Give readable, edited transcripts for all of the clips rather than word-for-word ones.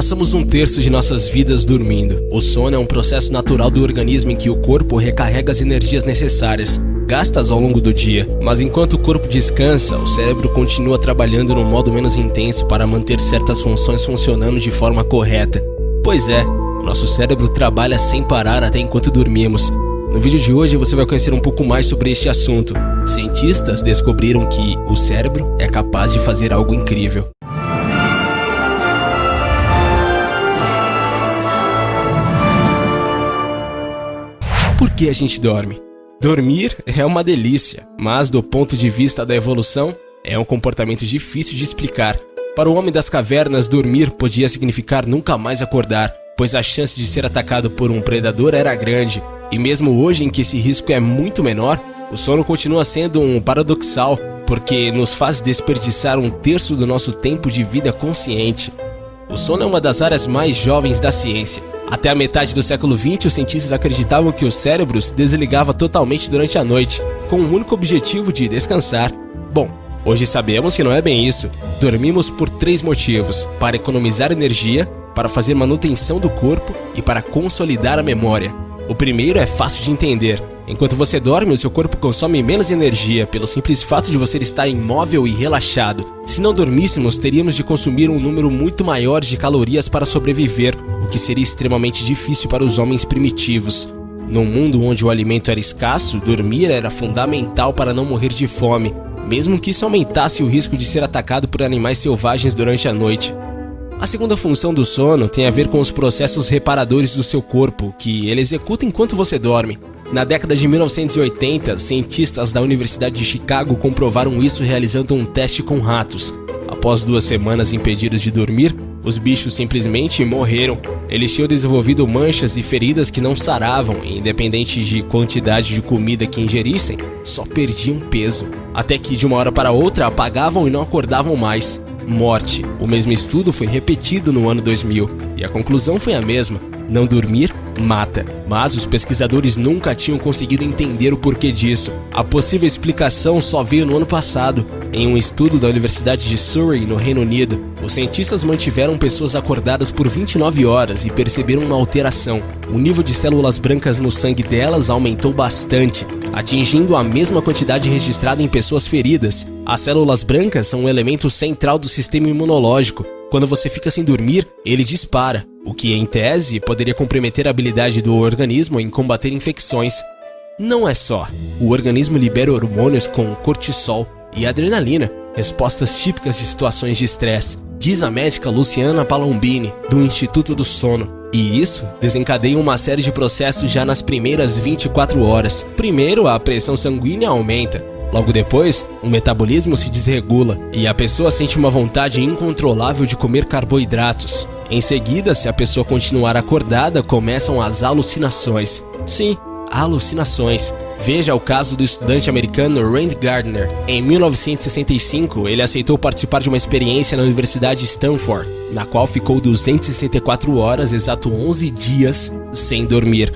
Passamos um terço de nossas vidas dormindo. O sono é um processo natural do organismo em que o corpo recarrega as energias necessárias, gastas ao longo do dia. Mas enquanto o corpo descansa, o cérebro continua trabalhando no modo menos intenso para manter certas funções funcionando de forma correta. Pois é, o nosso cérebro trabalha sem parar até enquanto dormimos. No vídeo de hoje você vai conhecer um pouco mais sobre este assunto. Cientistas descobriram que o cérebro é capaz de fazer algo incrível. Por que a gente dorme? Dormir é uma delícia, mas do ponto de vista da evolução, é um comportamento difícil de explicar. Para o homem das cavernas, dormir podia significar nunca mais acordar, pois a chance de ser atacado por um predador era grande. E mesmo hoje, em que esse risco é muito menor, o sono continua sendo um paradoxal, porque nos faz desperdiçar um terço do nosso tempo de vida consciente. O sono é uma das áreas mais jovens da ciência. Até a metade do século XX, os cientistas acreditavam que o cérebro se desligava totalmente durante a noite, com o único objetivo de descansar. Bom, hoje sabemos que não é bem isso. Dormimos por 3 motivos: para economizar energia, para fazer manutenção do corpo e para consolidar a memória. O primeiro é fácil de entender. Enquanto você dorme, o seu corpo consome menos energia pelo simples fato de você estar imóvel e relaxado. Se não dormíssemos, teríamos de consumir um número muito maior de calorias para sobreviver, o que seria extremamente difícil para os homens primitivos. Num mundo onde o alimento era escasso, dormir era fundamental para não morrer de fome, mesmo que isso aumentasse o risco de ser atacado por animais selvagens durante a noite. A segunda função do sono tem a ver com os processos reparadores do seu corpo, que ele executa enquanto você dorme. Na década de 1980, cientistas da Universidade de Chicago comprovaram isso realizando um teste com ratos. Após 2 semanas impedidos de dormir, os bichos simplesmente morreram. Eles tinham desenvolvido manchas e feridas que não saravam, e independente de quantidade de comida que ingerissem, só perdiam peso. Até que de uma hora para outra apagavam e não acordavam mais. Morte. O mesmo estudo foi repetido no ano 2000, e a conclusão foi a mesma: não dormir mata. Mas os pesquisadores nunca tinham conseguido entender o porquê disso. A possível explicação só veio no ano passado. Em um estudo da Universidade de Surrey, no Reino Unido, os cientistas mantiveram pessoas acordadas por 29 horas e perceberam uma alteração. O nível de células brancas no sangue delas aumentou bastante, atingindo a mesma quantidade registrada em pessoas feridas. As células brancas são um elemento central do sistema imunológico. Quando você fica sem dormir, ele dispara, o que, em tese, poderia comprometer a habilidade do organismo em combater infecções. Não é só. O organismo libera hormônios como cortisol e adrenalina, respostas típicas de situações de estresse, diz a médica Luciana Palombini, do Instituto do Sono. E isso desencadeia uma série de processos já nas primeiras 24 horas. Primeiro, a pressão sanguínea aumenta. Logo depois, o metabolismo se desregula e a pessoa sente uma vontade incontrolável de comer carboidratos. Em seguida, se a pessoa continuar acordada, começam as alucinações. Sim, alucinações. Veja o caso do estudante americano Randy Gardner. Em 1965, ele aceitou participar de uma experiência na Universidade de Stanford, na qual ficou 264 horas, exato 11 dias, sem dormir.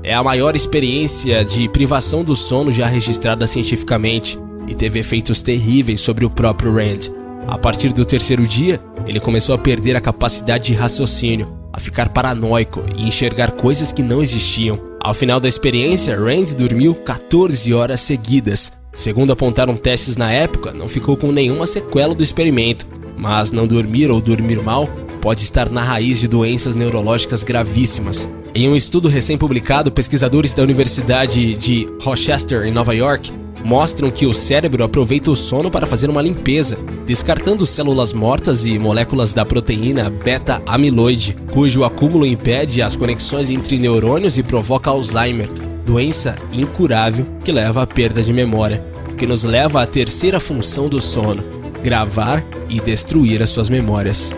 É a maior experiência de privação do sono já registrada cientificamente e teve efeitos terríveis sobre o próprio Rand. A partir do 3º dia, ele começou a perder a capacidade de raciocínio, a ficar paranoico e enxergar coisas que não existiam. Ao final da experiência, Rand dormiu 14 horas seguidas. Segundo apontaram testes na época, não ficou com nenhuma sequela do experimento, mas não dormir ou dormir mal pode estar na raiz de doenças neurológicas gravíssimas. Em um estudo recém-publicado, pesquisadores da Universidade de Rochester, em Nova York, mostram que o cérebro aproveita o sono para fazer uma limpeza, descartando células mortas e moléculas da proteína beta-amiloide, cujo acúmulo impede as conexões entre neurônios e provoca Alzheimer, doença incurável que leva à perda de memória, que nos leva à terceira função do sono: gravar e destruir as suas memórias.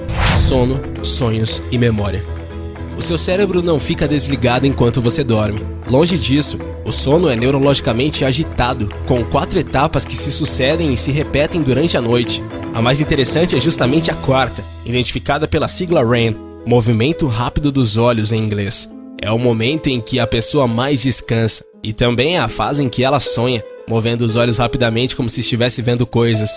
Sono, sonhos e memória. O seu cérebro não fica desligado enquanto você dorme. Longe disso, o sono é neurologicamente agitado, com 4 etapas que se sucedem e se repetem durante a noite. A mais interessante é justamente a 4ª, identificada pela sigla REM, movimento rápido dos olhos em inglês. É o momento em que a pessoa mais descansa, e também é a fase em que ela sonha, movendo os olhos rapidamente como se estivesse vendo coisas.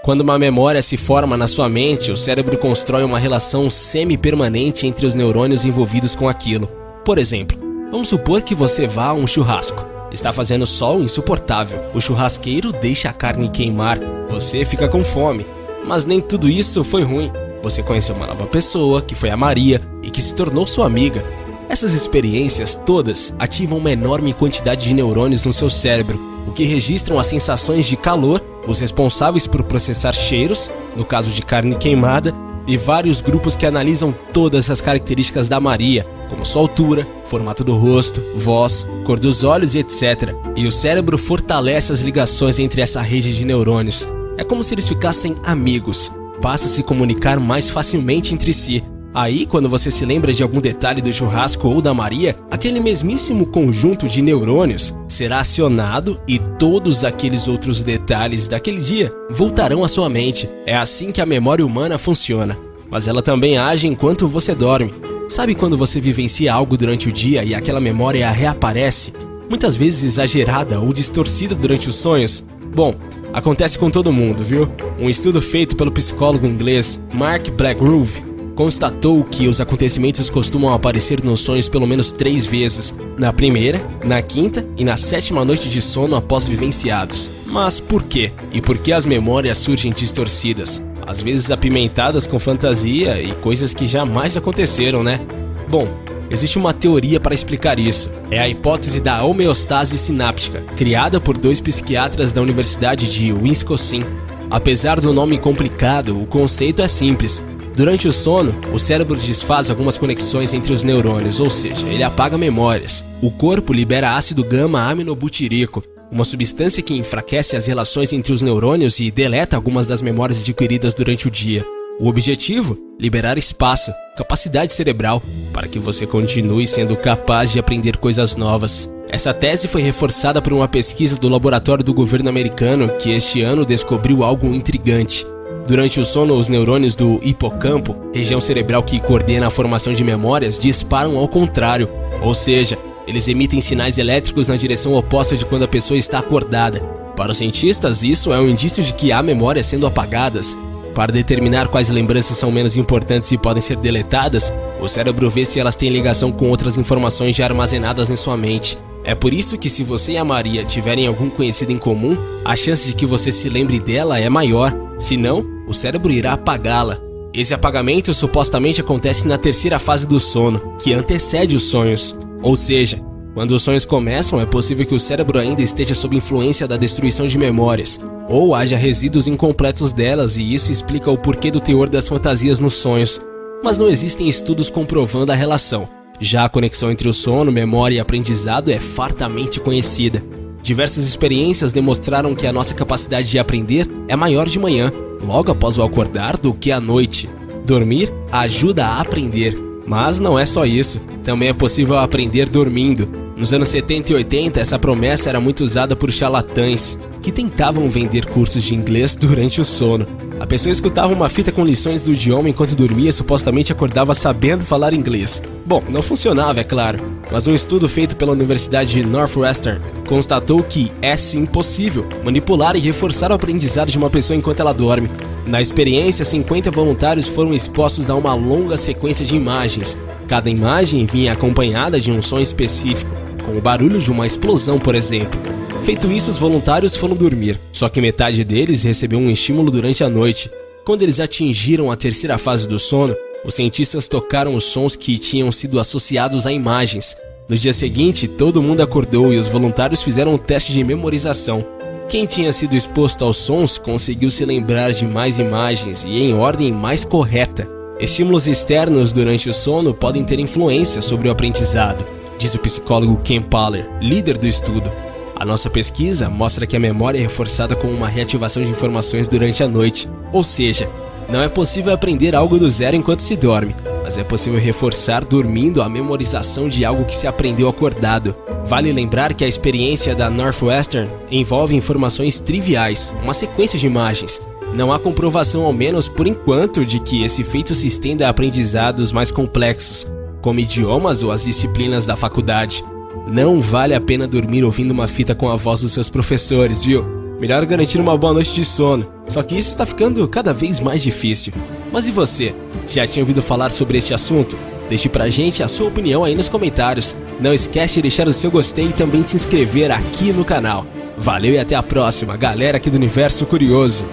Quando uma memória se forma na sua mente, o cérebro constrói uma relação semi-permanente entre os neurônios envolvidos com aquilo. Por exemplo, vamos supor que você vá a um churrasco. Está fazendo sol insuportável. O churrasqueiro deixa a carne queimar. Você fica com fome. Mas nem tudo isso foi ruim. Você conheceu uma nova pessoa, que foi a Maria, e que se tornou sua amiga. Essas experiências todas ativam uma enorme quantidade de neurônios no seu cérebro, o que registram as sensações de calor, os responsáveis por processar cheiros, no caso de carne queimada, e vários grupos que analisam todas as características da Maria, como sua altura, formato do rosto, voz, cor dos olhos e etc. E o cérebro fortalece as ligações entre essa rede de neurônios. É como se eles ficassem amigos. Passa a se comunicar mais facilmente entre si. Aí, quando você se lembra de algum detalhe do churrasco ou da Maria, aquele mesmíssimo conjunto de neurônios será acionado e todos aqueles outros detalhes daquele dia voltarão à sua mente. É assim que a memória humana funciona. Mas ela também age enquanto você dorme. Sabe quando você vivencia algo durante o dia e aquela memória reaparece? Muitas vezes exagerada ou distorcida durante os sonhos? Bom, acontece com todo mundo, viu? Um estudo feito pelo psicólogo inglês Mark Blackgrove constatou que os acontecimentos costumam aparecer nos sonhos pelo menos 3 vezes, na primeira, na quinta e na 7ª noite de sono após vivenciados. Mas por quê? E por que as memórias surgem distorcidas? Às vezes apimentadas com fantasia e coisas que jamais aconteceram, né? Bom, existe uma teoria para explicar isso. É a hipótese da homeostase sináptica, criada por 2 psiquiatras da Universidade de Wisconsin. Apesar do nome complicado, o conceito é simples. Durante o sono, o cérebro desfaz algumas conexões entre os neurônios, ou seja, ele apaga memórias. O corpo libera ácido gama-aminobutírico, uma substância que enfraquece as relações entre os neurônios e deleta algumas das memórias adquiridas durante o dia. O objetivo? Liberar espaço, capacidade cerebral, para que você continue sendo capaz de aprender coisas novas. Essa tese foi reforçada por uma pesquisa do laboratório do governo americano que este ano descobriu algo intrigante. Durante o sono, os neurônios do hipocampo, região cerebral que coordena a formação de memórias, disparam ao contrário, ou seja, eles emitem sinais elétricos na direção oposta de quando a pessoa está acordada. Para os cientistas, isso é um indício de que há memórias sendo apagadas. Para determinar quais lembranças são menos importantes e podem ser deletadas, o cérebro vê se elas têm ligação com outras informações já armazenadas em sua mente. É por isso que se você e a Maria tiverem algum conhecido em comum, a chance de que você se lembre dela é maior. Se não, o cérebro irá apagá-la. Esse apagamento supostamente acontece na 3ª fase do sono, que antecede os sonhos. Ou seja, quando os sonhos começam, é possível que o cérebro ainda esteja sob influência da destruição de memórias, ou haja resíduos incompletos delas, e isso explica o porquê do teor das fantasias nos sonhos. Mas não existem estudos comprovando a relação. Já a conexão entre o sono, memória e aprendizado é fartamente conhecida. Diversas experiências demonstraram que a nossa capacidade de aprender é maior de manhã, logo após o acordar, do que à noite. Dormir ajuda a aprender, mas não é só isso. Também é possível aprender dormindo. Nos anos 70 e 80, essa promessa era muito usada por charlatães que tentavam vender cursos de inglês durante o sono. A pessoa escutava uma fita com lições do idioma enquanto dormia e supostamente acordava sabendo falar inglês. Bom, não funcionava, é claro, mas um estudo feito pela Universidade de Northwestern constatou que é sim possível manipular e reforçar o aprendizado de uma pessoa enquanto ela dorme. Na experiência, 50 voluntários foram expostos a uma longa sequência de imagens. Cada imagem vinha acompanhada de um som específico, com o barulho de uma explosão, por exemplo. Feito isso, os voluntários foram dormir, só que metade deles recebeu um estímulo durante a noite. Quando eles atingiram a 3ª fase do sono, os cientistas tocaram os sons que tinham sido associados a imagens. No dia seguinte, todo mundo acordou e os voluntários fizeram um teste de memorização. Quem tinha sido exposto aos sons conseguiu se lembrar de mais imagens e em ordem mais correta. Estímulos externos durante o sono podem ter influência sobre o aprendizado, diz o psicólogo Ken Paller, líder do estudo. A nossa pesquisa mostra que a memória é reforçada com uma reativação de informações durante a noite, ou seja, não é possível aprender algo do zero enquanto se dorme, mas é possível reforçar dormindo a memorização de algo que se aprendeu acordado. Vale lembrar que a experiência da Northwestern envolve informações triviais, uma sequência de imagens. Não há comprovação, ao menos por enquanto, de que esse feito se estenda a aprendizados mais complexos, como idiomas ou as disciplinas da faculdade. Não vale a pena dormir ouvindo uma fita com a voz dos seus professores, viu? melhor garantir uma boa noite de sono. Só que isso está ficando cada vez mais difícil. Mas e você? Já tinha ouvido falar sobre este assunto? Deixe pra gente a sua opinião aí nos comentários. Não esquece de deixar o seu gostei e também de se inscrever aqui no canal. Valeu e até a próxima, galera aqui do Universo Curioso.